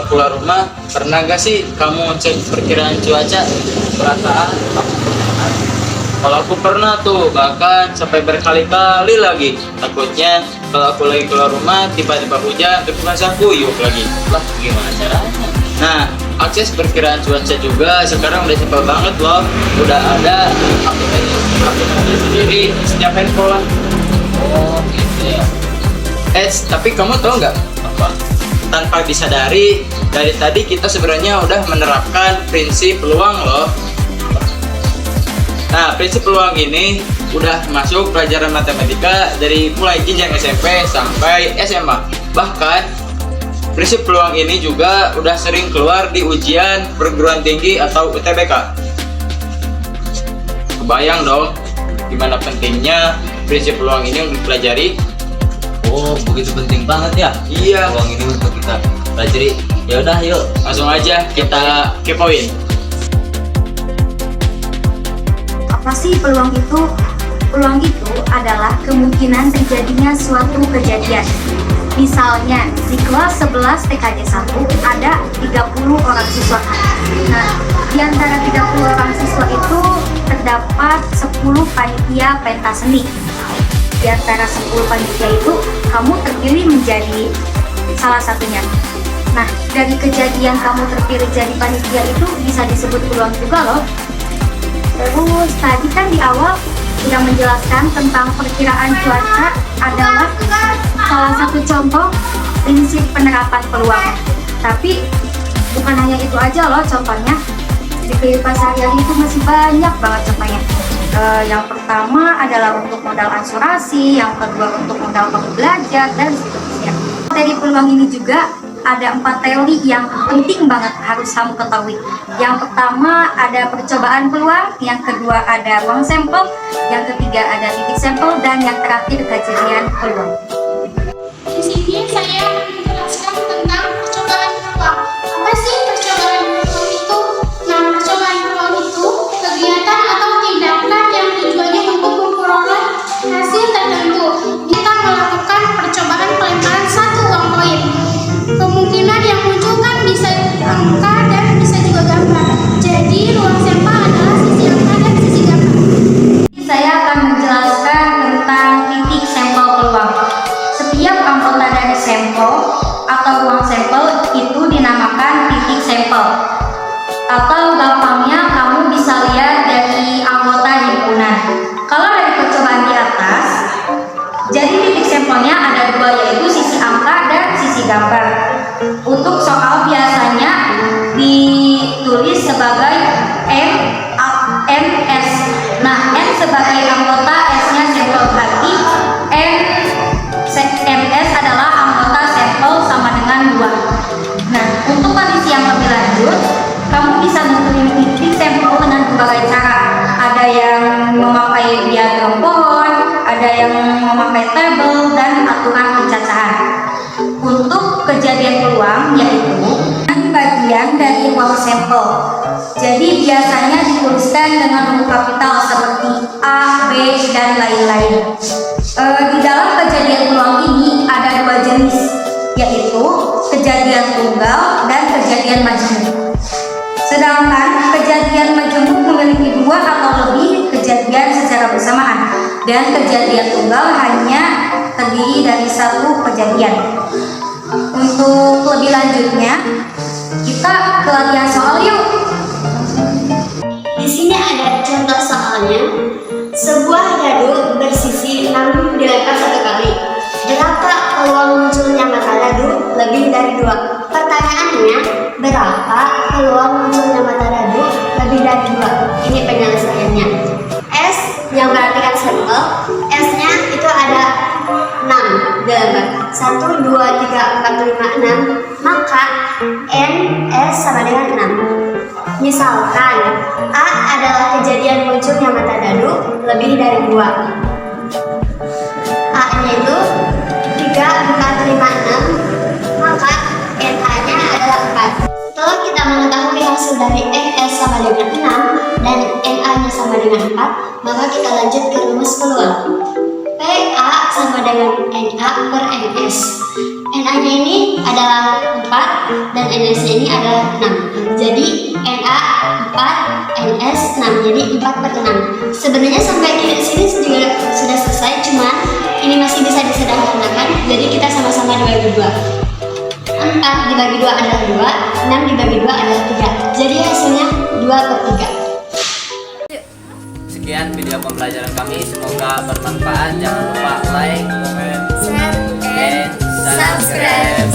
keluar rumah, pernah gak sih kamu cek perkiraan cuaca? Perasaan aku pernah. Kalau aku pernah tuh, bahkan sampai berkali-kali lagi. Takutnya kalau aku lagi keluar rumah, tiba-tiba hujan, terus basah kuyup lagi. Lah, gimana caranya? Nah, akses perkiraan cuaca juga sekarang udah simpel banget loh. Udah ada aplikasi sendiri di setiap handphone. Oh, gitu ya. Tapi kamu tahu nggak apa? Tanpa disadari, dari tadi kita sebenarnya udah menerapkan prinsip peluang loh. Nah, prinsip peluang ini udah masuk pelajaran matematika dari mulai jenjang SMP sampai SMA. Bahkan, prinsip peluang ini juga udah sering keluar di ujian perguruan tinggi atau UTBK. Kebayang dong, gimana pentingnya prinsip peluang ini untuk dipelajari? Oh, begitu penting banget ya. Iya. Peluang ini untuk kita pelajari. Ya udah, yuk. Langsung aja kita kepoin. Apa sih peluang itu? Peluang itu adalah kemungkinan terjadinya suatu kejadian. Misalnya, di kelas 11 TKJ 1 ada 30 orang siswa. Nah, di antara 30 orang siswa itu terdapat 10 panitia pentas seni. Di antara 10 panitia itu, kamu terpilih menjadi salah satunya. Nah, dari kejadian kamu terpilih jadi panitia itu bisa disebut peluang juga loh. Terus tadi kan di awal sudah menjelaskan tentang perkiraan cuaca adalah salah satu contoh prinsip penerapan peluang. Tapi bukan hanya itu aja loh contohnya. Di kehidupan sehari-hari itu masih banyak banget contohnya. Yang pertama adalah untuk modal asuransi, yang kedua untuk modal kamu belajar, dan seterusnya. Dari peluang ini juga ada 4 teori yang penting banget harus kamu ketahui. Yang pertama ada percobaan peluang, yang kedua ada ruang sampel, yang ketiga ada titik sampel, dan yang terakhir kejadian peluang. Di sini saya menjelaskan tentang percobaan peluang. Apa sih percobaan peluang itu? Nah, percobaan peluang itu kegiatan atau tindakan yang tujuannya untuk memperoleh hasil tertentu. Kita melakukan percobaan pelemparan satu uang koin. Kemungkinan yang muncul kan bisa angka dan bisa juga gambar. Jadi ruang sampel adalah sisi angka dan sisi gambar. Saya akan menjelaskan tentang titik sampel peluang. Setiap anggota dari sampel atau ruang sampel itu dinamakan titik sampel. Atau gampangnya kamu bisa lihat dari anggota himpunan. Kalau dari percobaan di atas, jadi titik sampelnya ada dua, yaitu sisi angka dan sisi gambar. Untuk soal biasanya ditulis sebagai MS. Nah, M sebagai anggota, S-nya sampel, berarti MS adalah anggota sampel sama dengan 2. Nah, untuk kondisi yang lebih lanjut, kamu bisa menentukan titik sampel dengan berbagai cara. Ada yang memakai diagram pohon, ada yang memakai tabel, dan aturan pencacahan. Untuk kejadian peluang yaitu bagian dari ruang sampel. Jadi biasanya dituliskan dengan huruf kapital seperti A, B, dan lain-lain. Di dalam kejadian peluang ini ada 2 jenis, yaitu kejadian tunggal dan kejadian majemuk. Sedangkan kejadian majemuk memiliki 2 atau lebih kejadian secara bersamaan, dan kejadian tunggal hanya terdiri dari 1 kejadian. Untuk lebih lanjutnya, kita ke latihan soal yuk. Di sini ada contoh soalnya. Sebuah dadu bersisi 6 dilempar 1 kali. Berapa peluang munculnya mata dadu lebih dari 2? Pertanyaannya, berapa peluang munculnya mata dadu lebih dari 2? Ini penyelesaiannya. S yang berarti kan sampel, S-nya itu ada 6 dilempar. 1, 2, 3, 4, 5, 6. Maka N, S sama dengan 6. Misalkan A adalah kejadian munculnya mata dadu lebih dari 2. A-nya itu 3, 4, 5, 6. Maka NA-nya adalah 4. Setelah kita mengetahui hasil dari NS sama dengan 6 dan NA-nya sama dengan 4, maka kita lanjut ke rumus peluang. PA sama dengan NA per NS. NA-nya ini adalah 4 dan NS-nya ini adalah 6. Jadi Na 4, NS 6. Jadi 4/6. Sebenarnya sampai di sini juga sudah selesai, cuman ini masih bisa disederhanakan. Jadi kita sama-sama dibagi 2. 4 dibagi 2 adalah 2, 6 dibagi 2 adalah 3. Jadi hasilnya 2/3. Sekian video pembelajaran kami, semoga bermanfaat. Jangan lupa like, comment, Share and subscribe.